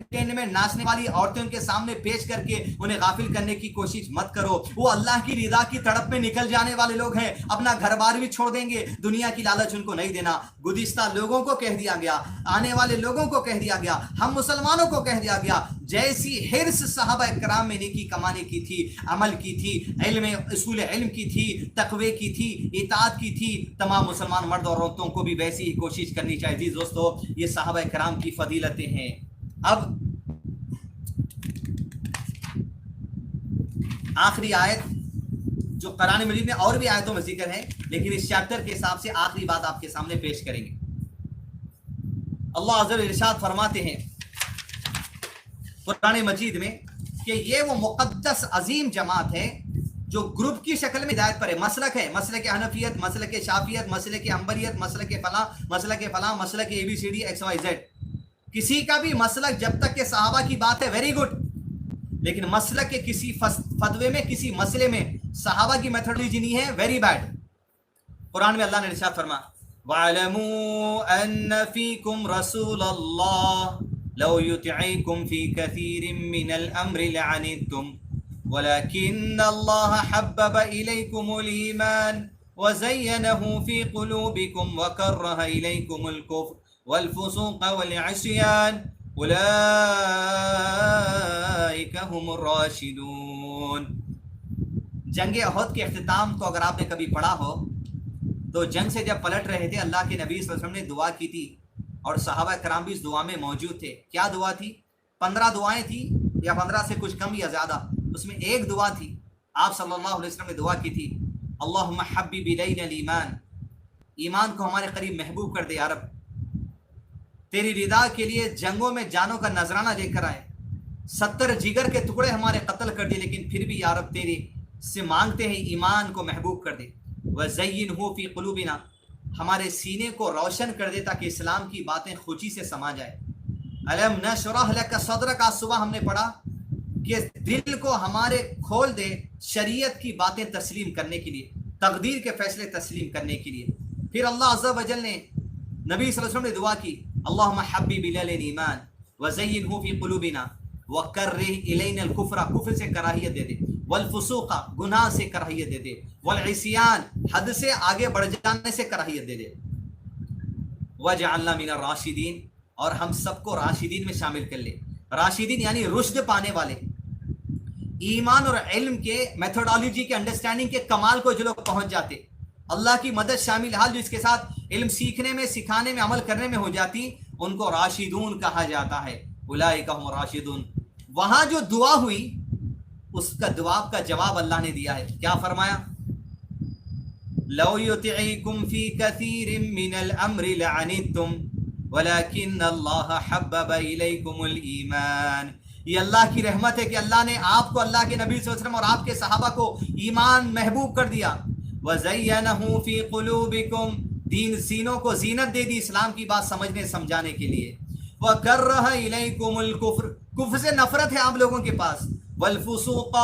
Entertainment ناچنے والی عورتیں ان کے سامنے پیش کر کے انہیں غافل کرنے کی کوشش مت کرو. وہ اللہ کی رضا کی تڑپ میں نکل جانے والے لوگ ہیں, اپنا گھر بار بھی چھوڑ دیں گے, دنیا کی لالچ ان کو نہیں دینا. گزشتہ لوگوں کو کہہ دیا گیا, آنے والے لوگوں کو کہہ دیا گیا, ہم مسلمانوں کو کہہ دیا گیا, جیسی حرص صحابہ کرام میں نیکی کمانے کی تھی, عمل کی تھی, اصول علم کی تھی, تقوی کی تھی, اطاعت کی تھی, تمام مسلمان مرد اور عورتوں کو بھی ویسی ہی کوشش کرنی چاہیے. دوستو, یہ صحابہ کرام کی فضیلتیں ہیں. اب آخری آیت جو قرآن مجید میں اور بھی آیتوں میں ذکر ہے, لیکن اس چیپٹر کے حساب سے آخری بات آپ کے سامنے پیش کریں گے. اللہ عز و جل ارشاد فرماتے ہیں قرآن مجید میں کہ یہ وہ مقدس عظیم جماعت ہے جو گروپ کی شکل میں ہدایت پر ہے. مسلک ہے, مسلک حنفیت, مسلک شافعیت, مسلک حنبلیت, مسلک فلاں, مسلک فلاں, مسلک ABCD XYZ. کسی کا بھی مسلک جب تک کہ صحابہ کی بات ہے ویری گڈ, لیکن مسلک کے کسی فتوے میں, کسی مسئلے میں صحابہ کی میتھڈولوجی نہیں ہے, ویری بیڈ. قرآن میں اللہ نے ارشاد فرمایا وَاعْلَمُوا أَنَّ فِيكُمْ رَسُولَ اللَّهِ لَوْ يُطِيعُكُمْ فِي كَثِيرٍ مِّنَ الْأَمْرِ لَعَنِتُّمْ وَلَكِنَّ اللَّهَ حَبَّبَ إِلَيْكُمُ الْإِيمَانَ وَزَيَّنَهُ فِي قُلُوبِكُمْ وَكَرَّهَ إِلَيْكُمُ الْكُفْرَ وَالْفُسُوقَ وَالْعِصْيَانَ اولئک هم الراشدون. جنگ احد کے اختتام کو اگر آپ نے کبھی پڑھا ہو تو جنگ سے جب پلٹ رہے تھے اللہ کے نبی صلی اللہ علیہ وسلم نے دعا کی تھی اور صحابہ کرام بھی اس دعا میں موجود تھے. کیا دعا تھی؟ 15 دعائیں تھی یا 15 سے کچھ کم یا زیادہ. اس میں ایک دعا تھی, آپ صلی اللہ علیہ وسلم نے دعا کی تھی اللہم حبب الینا الایمان, ایمان کو ہمارے قریب محبوب کر دے یا رب. تیری رضا کے لیے جنگوں میں جانوں کا نذرانہ لے کر آئے, 70 جگر کے ٹکڑے ہمارے قتل کر دیے, لیکن پھر بھی یا رب تیری سے مانگتے ہیں ایمان کو محبوب کر دے. وَزَيِّنْهُ فِي قُلُوبِنَا, ہمارے سینے کو روشن کر دے تاکہ اسلام کی باتیں خوشی سے سما جائے. أَلَمْ نَشْرَحْ لَكَ صَدْرَكَ, آج صبح ہم نے پڑھا کہ دل کو ہمارے کھول دے شریعت کی باتیں تسلیم کرنے کے لیے, تقدیر کے فیصلے تسلیم کرنے کے لیے. پھر اللہ عز و جل نے نبی صلی اللہ علیہ وسلم نے دعا کی اللہم حبب الینا الایمان وزینہ فی قلوبنا وکرہ الینا الکفر, کفر سے کراہیت دے دے, والفسوق, گناہ سے کراہیت دے دے, والعصیان, حد سے آگے بڑھ جانے سے کراہیت دے دے, وجعلنا من الراشدین, اور ہم سب کو راشدین میں شامل کر لے. راشدین یعنی رشد پانے والے, ایمان اور علم کے میتھڈالوجی کے انڈرسٹینڈنگ کے کمال کو جو لوگ پہنچ جاتے, اللہ کی مدد شامل حال جو اس کے ساتھ علم سیکھنے میں, سکھانے میں, عمل کرنے میں ہو جاتی, ان کو راشدون کہا جاتا ہے. اولئک هم راشدون. وہاں جو دعا ہوئی اس کا دعا کا جواب اللہ نے دیا ہے. کیا فرمایا؟ لو یطیعکم فی کثیر من الامر لعنتم ولکن اللہ حبب الیکم الایمان. یہ اللہ کی رحمت ہے کہ اللہ نے آپ کو, اللہ کے نبی صلی اللہ علیہ وسلم اور آپ کے صحابہ کو ایمان محبوب کر دیا. وَزَيَّنَهُ فِي قُلُوبِكُمْ, دین سینوں کو زینت دے دی اسلام کی بات سمجھنے سمجھانے کے لیے. وَكَرَّهَ إِلَيْكُمُ الْكُفْرَ, کفر سے نفرت ہے آپ لوگوں کے پاس. وَالْفُسُوقَ,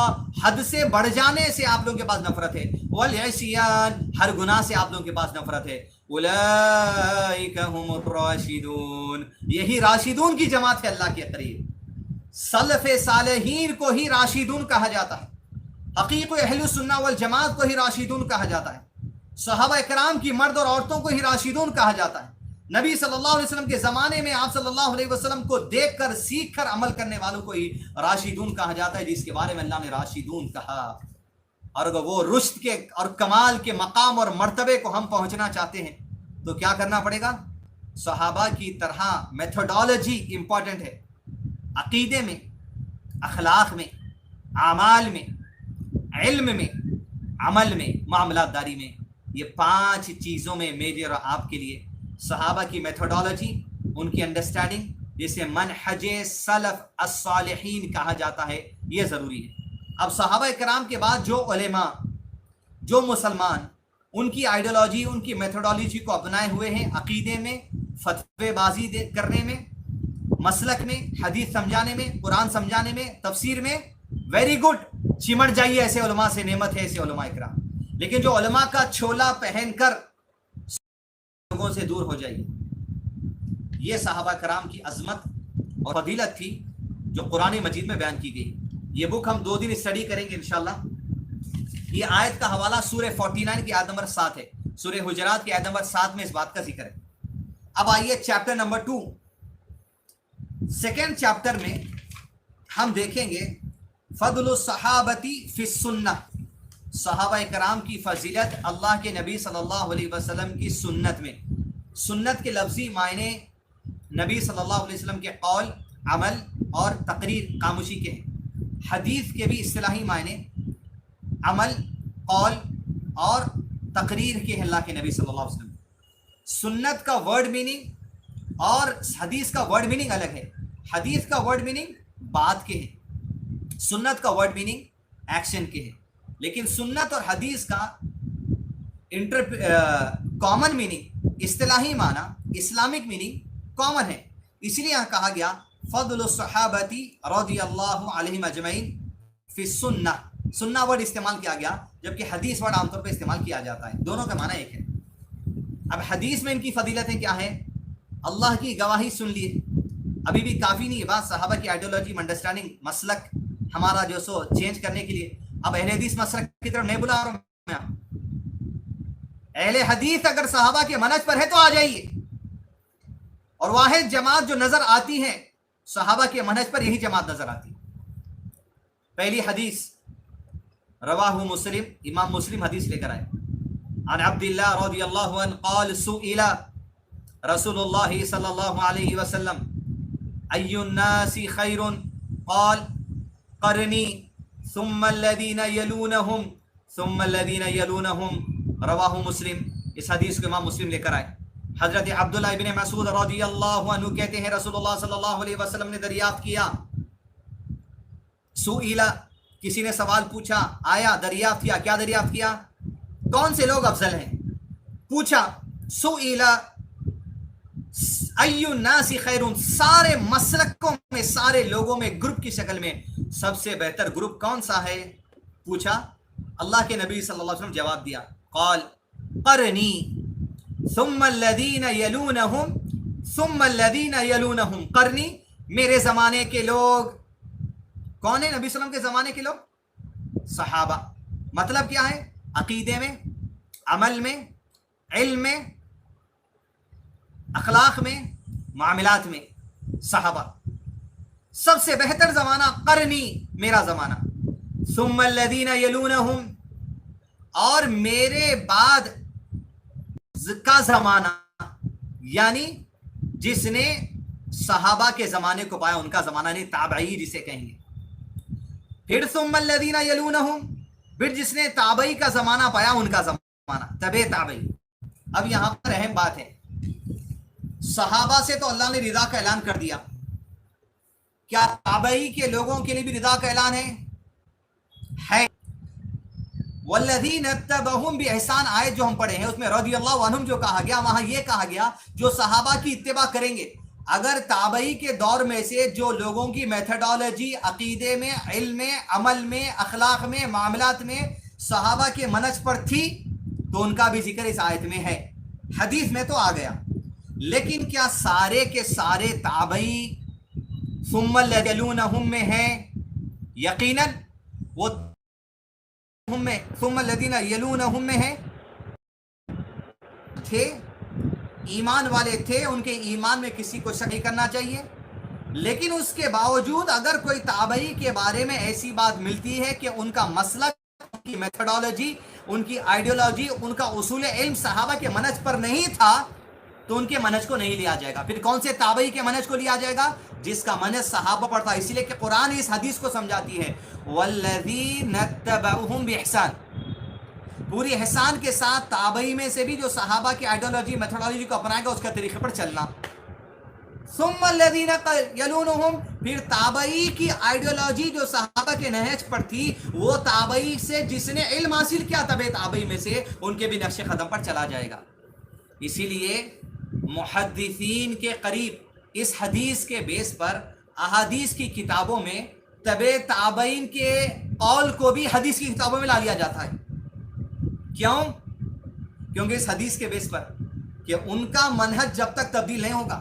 حد سے بڑھ جانے سے آپ لوگوں کے پاس نفرت ہے. وَالْعِصْيَانَ, ہر گناہ سے آپ لوگوں کے پاس نفرت ہے. أُولَئِكَ هُمُ الرَّاشِدُونَ, یہی راشدون کی جماعت ہے اللہ کے قریب. سلف صالحین کو ہی راشدون کہا جاتا ہے, حقیق اہل السنہ والجماعت کو ہی راشدون کہا جاتا ہے, صحابہ کرام کی مرد اور عورتوں کو ہی راشدون کہا جاتا ہے. نبی صلی اللہ علیہ وسلم کے زمانے میں آپ صلی اللہ علیہ وسلم کو دیکھ کر سیکھ کر عمل کرنے والوں کو ہی راشدون کہا جاتا ہے, جس کے بارے میں اللہ نے راشدون کہا. اور اگر وہ رشد کے اور کمال کے مقام اور مرتبے کو ہم پہنچنا چاہتے ہیں تو کیا کرنا پڑے گا؟ صحابہ کی طرح میتھڈالوجی امپورٹنٹ ہے. عقیدے میں, اخلاق میں, اعمال میں, علم میں, عمل میں, معاملات داری میں, یہ 5 چیزوں میں میجر آپ کے لیے صحابہ کی میتھڈالوجی, ان کی انڈرسٹینڈنگ, جسے منہج سلف الصالحین کہا جاتا ہے, یہ ضروری ہے. اب صحابہ کرام کے بعد جو علماء, جو مسلمان ان کی آئیڈیالوجی, ان کی میتھڈالوجی کو اپنائے ہوئے ہیں عقیدے میں, فتوے بازی کرنے میں, مسلک میں, حدیث سمجھانے میں, قرآن سمجھانے میں, تفسیر میں, ویری گڈ, چمٹ جائیے ایسے علماء سے, نعمت ہے ایسے علماء کرام. لیکن جو علماء کا چھولا پہن کر لوگوں سے دور ہو جائیے, یہ صحابہ کرام کی عظمت اور فضیلت تھی جو قرآن مجید میں بیان کی گئی. یہ بک ہم 2 دن اسٹڈی کریں گے انشاءاللہ. یہ آیت کا حوالہ سورہ 49 کی آیت نمبر 7 ہے. سورہ حجرات کی آیت نمبر 7 میں اس بات کا ذکر ہے. اب آئیے چیپٹر نمبر 2. سیکنڈ چیپٹر میں ہم دیکھیں گے فضل الصحابتی فی السنہ، صحابہ کرام کی فضیلت اللہ کے نبی صلی اللہ علیہ وسلم کی سنت میں. سنت کے لفظی معنی نبی صلی اللہ علیہ وسلم کے قول، عمل اور تقریر خاموشی کے ہیں. حدیث کے بھی اصطلاحی معنی عمل، قول اور تقریر کے ہیں اللہ کے نبی صلی اللہ علیہ وسلم. سنت کا ورڈ میننگ اور حدیث کا ورڈ میننگ الگ ہے. حدیث کا ورڈ میننگ بات کے ہے، سنت کا ورڈ میننگ ایکشن کے ہے. لیکن سنت اور حدیث کا کامن میننگ، اصطلاحی معنی، اسلامک میننگ کامن ہے. اسی لیے یہاں کہا گیا فضل الصحابتی رضی اللہ عنہم اجمعین فی السنہ. سنہ ورڈ استعمال کیا گیا جبکہ حدیث ورڈ عام طور پہ استعمال کیا جاتا ہے. دونوں کا معنی ایک ہے. اب حدیث میں ان کی فضیلتیں کیا ہیں؟ اللہ کی گواہی سن لیے. ابھی بھی کافی نہیں ہے بات صحابہ کی آئیڈیالوجی، انڈرسٹینڈنگ، مسلک ہمارا جو سو چینج کرنے کے لیے. اب اہل حدیث مسلک کی طرف نہیں بلا رہا ہوں میں. اہل حدیث اگر صحابہ کے منہج پر ہے تو آ جائیے. اور واحد جماعت جو نظر آتی ہے صحابہ کے منہج پر، یہی جماعت نظر آتی ہے. پہلی حدیث رواہ مسلم، امام مسلم حدیث لے کر آئے. عن عبداللہ رضی اللہ عنہ قال سئل رسول اللہ صلی اللہ علیہ وسلم ای الناس خیر قال قرنی ثم الذین یلونہم ثم الذین یلونہم رواہ مسلم. اس حدیث کو امام مسلم لے کر آئے. حضرت عبداللہ ابن مسعود رضی اللہ عنہ کہتے ہیں رسول اللہ صلی اللہ علیہ وسلم نے دریافت کیا. سئیلا، کسی نے سوال پوچھا، آیا دریافت کیا. کیا دریافت کیا؟ کون سے لوگ افضل ہیں. پوچھا سئیلا ای الناس خیر، سارے مسلکوں میں، سارے لوگوں میں، گروپ کی شکل میں سب سے بہتر گروپ کون سا ہے پوچھا. اللہ کے نبی صلی اللہ علیہ وسلم جواب دیا قال قرنی ثم الذین یلونہم ثم الذین یلونہم. قرنی میرے زمانے کے لوگ. کون ہے نبی صلی اللہ علیہ وسلم کے زمانے کے لوگ؟ صحابہ. مطلب کیا ہے؟ عقیدے میں، عمل میں، علم میں، اخلاق میں، معاملات میں صحابہ. سب سے بہتر زمانہ قرنی، میرا زمانہ. ثم الذین یلونہم، اور میرے بعد کا زمانہ، یعنی جس نے صحابہ کے زمانے کو پایا ان کا زمانہ، نہیں تابعی جسے کہیں گے. پھر ثم الذین یلونہم، پھر جس نے تابعی کا زمانہ پایا ان کا زمانہ، تبع تابعی. اب یہاں پر اہم بات ہے، صحابہ سے تو اللہ نے رضا کا اعلان کر دیا، کیا تابعی کے لوگوں کے لیے بھی رضا کا اعلان ہے؟ والذین اتبعہم بإحسان آیت جو ہم پڑھے ہیں اس میں رضی اللہ عنہم جو کہا گیا، وہاں یہ کہا گیا جو صحابہ کی اتباع کریں گے. اگر تابعی کے دور میں سے جو لوگوں کی میتھڈالوجی عقیدے میں، علم میں، عمل میں، اخلاق میں، معاملات میں صحابہ کے منہج پر تھی تو ان کا بھی ذکر اس آیت میں ہے. حدیث میں تو آ گیا، لیکن کیا سارے کے سارے تابعی ثم الذین یلونہم میں ہیں؟ یقیناً وہ ثم الذین یلونہم میں ہیں، تھے، ایمان والے تھے، ان کے ایمان میں کسی کو شک نہیں کرنا چاہیے. لیکن اس کے باوجود اگر کوئی تابعی کے بارے میں ایسی بات ملتی ہے کہ ان کا مسلک، ان کی میتھڈالوجی، ان کی آئیڈیالوجی، ان کا اصول علم صحابہ کے منہج پر نہیں تھا تو ان کے منہج کو نہیں لیا جائے گا. پھر کون سے تابعی کے منہج کو لیا جائے گا؟ جس کا منہج صحابہ پر تھا. اسی لیے کہ قرآن اس حدیث کو سمجھاتی ہے والذین اتبعوہم بإحسان، پوری احسان کے ساتھ تابعی میں سے بھی جو صحابہ کی آئیڈیالوجی، میتھڈالوجی کو اپنائے گا اس کا طریقے پر چلنا. ثم الذین یلونہم، پھر تابعی کی آئیڈیالوجی جو صحابہ کے نہج پر تھی، وہ تابعی سے جس نے علم حاصل کیا تبع تابعی میں سے، ان کے بھی نقش قدم پر چلا جائے گا. اسی لیے محدثین کے قریب اس حدیث کے بیس پر احادیث کی کتابوں میں تبع تابعین کے قول کو بھی حدیث کی کتابوں میں لا لیا جاتا ہے. کیوں؟ کیونکہ اس حدیث کے بیس پر کہ ان کا منہج جب تک تبدیل نہیں ہوگا،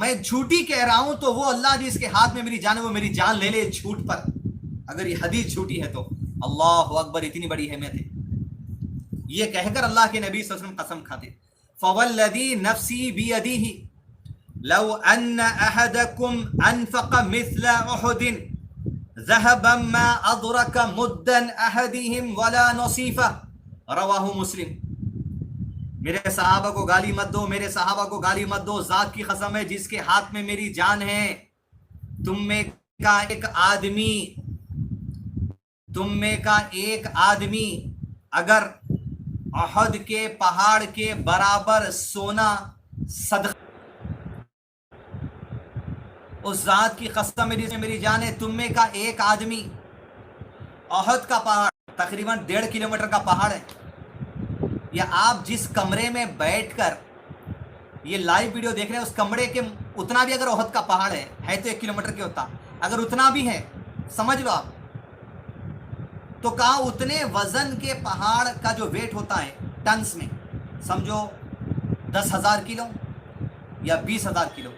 میں جھوٹی کہہ رہا ہوں تو وہ اللہ جس کے ہاتھ میں میری جان ہے وہ میری جان لے لے جھوٹ پر، اگر یہ حدیث جھوٹی ہے تو۔ اللہ اکبر، اتنی بڑی اہمیت ہے۔ یہ کہہ کر اللہ کے نبی صلی اللہ علیہ وسلم قسم کھاتے، فوالذی نفسی بیدیہ لو ان احدکم انفق مثل احد ذهبا ما ادرک مدا احدهم ولا نصیفہ، رواہ مسلم۔ میرے صحابہ کو گالی مت دو، میرے صحابہ کو گالی مت دو، ذات کی قسم ہے جس کے ہاتھ میں میری جان ہے، تم میں کا ایک آدمی اگر احد کے پہاڑ کے برابر سونا صدقہ، اس ذات کی قسم جس میں میری جان ہے، تم میں کا ایک آدمی، احد کا پہاڑ تقریباً 1.5 کلومیٹر کا پہاڑ ہے، یا آپ جس کمرے میں بیٹھ کر یہ لائیو ویڈیو دیکھ رہے ہیں اس کمرے کے اتنا بھی اگر احد کا پہاڑ ہے تو 1 کلومیٹر کی ہوتا، اگر اتنا بھی ہے سمجھ لو آپ، تو کہا اتنے وزن کے پہاڑ کا جو ویٹ ہوتا ہے ٹنز میں، سمجھو 10,000 کلو یا 20,000 کلو،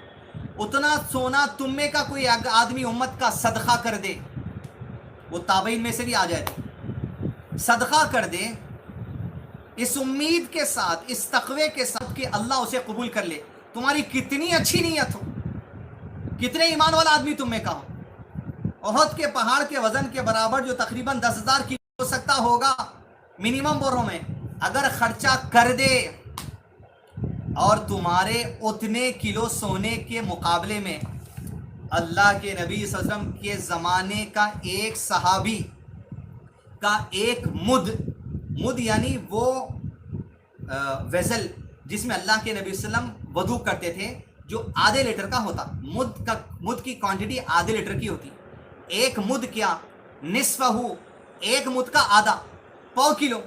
اتنا سونا تم میں کا کوئی آدمی امت کا صدقہ کر دے، وہ تابعین میں سے بھی آ جائے تو صدقہ کر دے، اس امید کے ساتھ، اس تقوی کے ساتھ کہ اللہ اسے قبول کر لے، تمہاری کتنی اچھی نیت ہو، کتنے ایمان والا آدمی تم میں کا ہو، احد کے پہاڑ کے وزن کے برابر جو تقریباً 10,000 کلو ہو سکتا ہوگا منیمم بول رہا ہوں میں، اگر خرچہ کر دے، اور تمہارے اتنے کلو سونے کے مقابلے میں اللہ کے نبی صلی اللہ علیہ وسلم کے زمانے کا ایک صحابی کا ایک مد یعنی وہ ویزل جس میں اللہ کے نبی صلی اللہ علیہ وسلم وضو کرتے تھے، جو آدھے لیٹر کا ہوتا، مد کی کوانٹٹی آدھے لیٹر کی ہوتی، ایک مد کیا نصفہ، ایک مد کا آدھا، 1.25 کلو،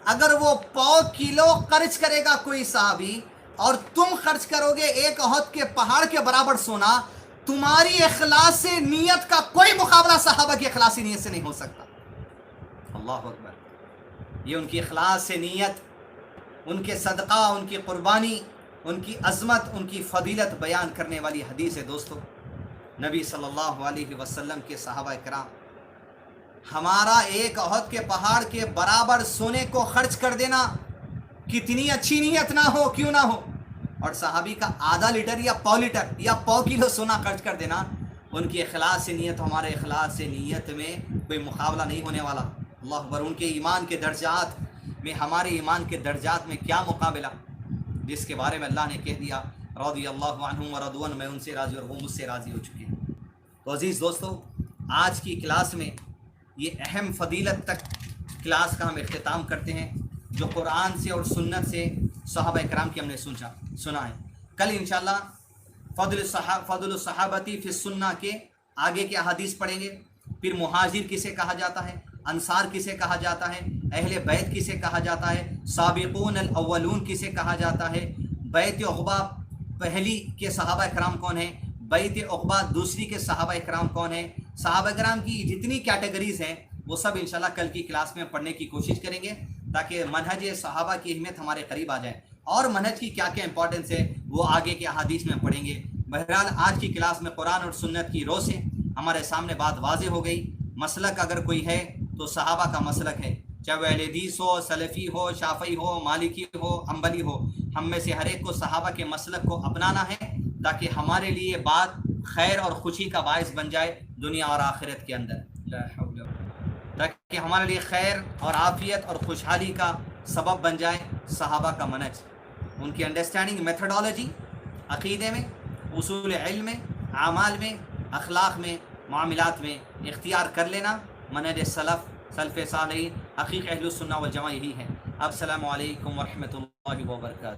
اگر وہ 1.25 کلو خرچ کرے گا کوئی صحابی اور تم خرچ کرو گے ایک احد کے پہاڑ کے برابر سونا، تمہاری اخلاص سے نیت کا کوئی مقابلہ صحابہ کی اخلاصی نیت سے نہیں ہو سکتا۔ اللہ اکبر، یہ ان کی اخلاص سے نیت، ان کے صدقہ، ان کی قربانی، ان کی عظمت، ان کی فضیلت بیان کرنے والی حدیث ہے دوستو، نبی صلی اللہ علیہ وسلم کے صحابہ کرام، ہمارا ایک احد کے پہاڑ کے برابر سونے کو خرچ کر دینا کتنی اچھی نیت نہ ہو کیوں نہ ہو، اور صحابی کا آدھا لیٹر یا 1.25 لیٹر یا 1.25 کلو سونا خرچ کر دینا، ان کی اخلاص سے نیت، ہمارے اخلاص سے نیت میں کوئی مقابلہ نہیں ہونے والا۔ اللہ اکبر، ان کے ایمان کے درجات میں ہمارے ایمان کے درجات میں کیا مقابلہ، جس کے بارے میں اللہ نے کہہ دیا رضی اللہ عنہم ورضوان، میں ان سے راضی اور وہ مجھ سے راضی ہو چکے ہیں۔ تو عزیز دوستو، آج کی کلاس میں یہ اہم فضیلت تک کلاس کا ہم اختتام کرتے ہیں جو قرآن سے اور سنت سے صحابہ کرام کی ہم نے سنا ہے۔ کل انشاءاللہ فضل الصحابتی فی السنہ کے آگے کے احادیث پڑھیں گے، پھر مہاجر کسے کہا جاتا ہے، انصار کسے کہا جاتا ہے، اہل بیت کسے کہا جاتا ہے، سابقون الاولون کسے کہا جاتا ہے، بیت عقبہ پہلی کے صحابہ کرام کون ہیں، بیت عقبہ دوسری کے صحابہ کرام کون ہیں، صحابہ کرام کی جتنی کیٹیگریز ہیں وہ سب انشاءاللہ کل کی کلاس میں پڑھنے کی کوشش کریں گے، تاکہ منہج صحابہ کی اہمیت ہمارے قریب آ جائے، اور منہج کی کیا کیا امپورٹنس ہے وہ آگے کے احادیث میں پڑھیں گے۔ بہرحال آج کی کلاس میں قرآن اور سنت کی رو سے ہمارے سامنے بات واضح ہو گئی۔ مسلک اگر کوئی ہے تو صحابہ کا مسلک ہے، چاہے وہ اہل حدیث ہو، سلفی ہو، شافعی ہو، مالکی ہو، حنبلی ہو، ہم میں سے ہر ایک کو صحابہ کے مسلک کو اپنانا ہے، تاکہ ہمارے لیے بات خیر اور خوشی کا باعث بن جائے دنیا اور آخرت کے اندر، تاکہ ہمارے لیے خیر اور عافیت اور خوشحالی کا سبب بن جائے صحابہ کا منہج، ان کی انڈرسٹینڈنگ، میتھڈالوجی، عقیدے میں، اصول علم میں، اعمال میں، اخلاق میں، معاملات میں اختیار کر لینا منہج سلف صالحین، حقیق اہل السنہ والجماعہ یہی ہے۔ السلام علیکم ورحمۃ اللہ وبرکاتہ۔